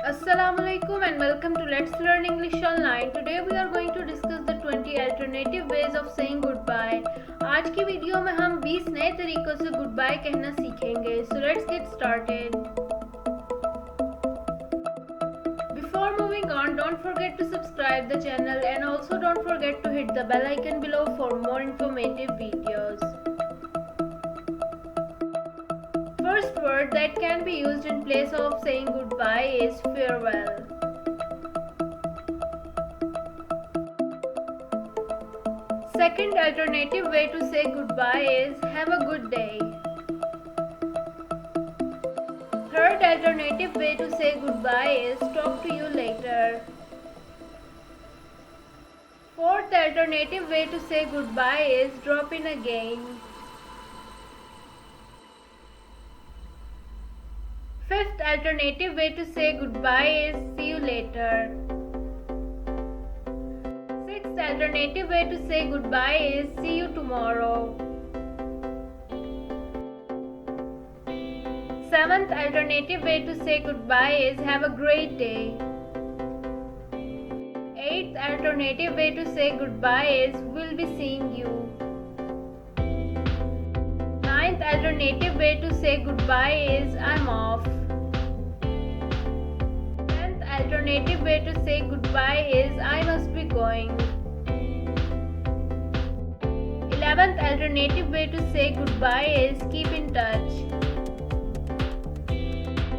Assalamualaikum and welcome to Let's Learn English Online. Today we are going to discuss the 20 alternative ways of saying goodbye. आज की video में हम 20 नए तरीकों से goodbye कहना सीखेंगे. So let's get started. Before moving on, don't forget to subscribe the channel and also don't forget to hit the bell icon below for more informative videos. First word that can be used in place of saying goodbye is farewell. Second alternative way to say goodbye is have a good day. Third alternative way to say goodbye is talk to you later. Fourth alternative way to say goodbye is drop in again. Fifth alternative way to say goodbye is see you later. Sixth alternative way to say goodbye is see you tomorrow. Seventh alternative way to say goodbye is have a great day. Eighth alternative way to say goodbye is we'll be seeing you. Ninth alternative way to say goodbye is I'm off. Tenth alternative way to say goodbye is I must be going. 11th alternative way to say goodbye is keep in touch.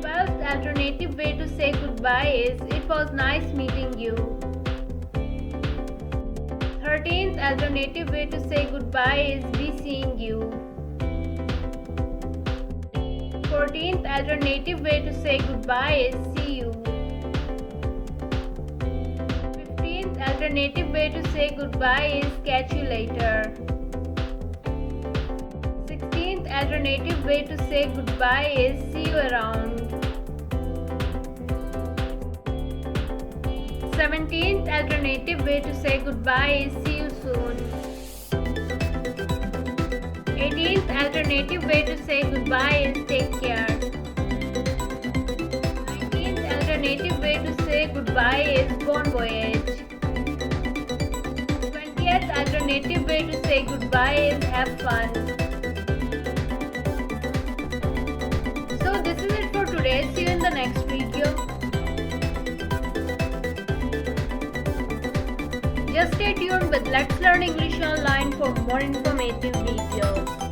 12th alternative way to say goodbye is it was nice meeting you. 13th alternative way to say goodbye is be seeing you. 14th alternative way to say goodbye is see you. 15th alternative way to say goodbye is catch you later. 16th alternative way to say goodbye is see you around. 17th alternative way to say goodbye is see you soon. 18th alternative way to say goodbye is take care. 19th alternative way to say goodbye is bon voyage. 20th alternative way to say goodbye is have fun. So this is it for today. See you in the next video. Just stay tuned with Let's Learn English Online for more informative videos.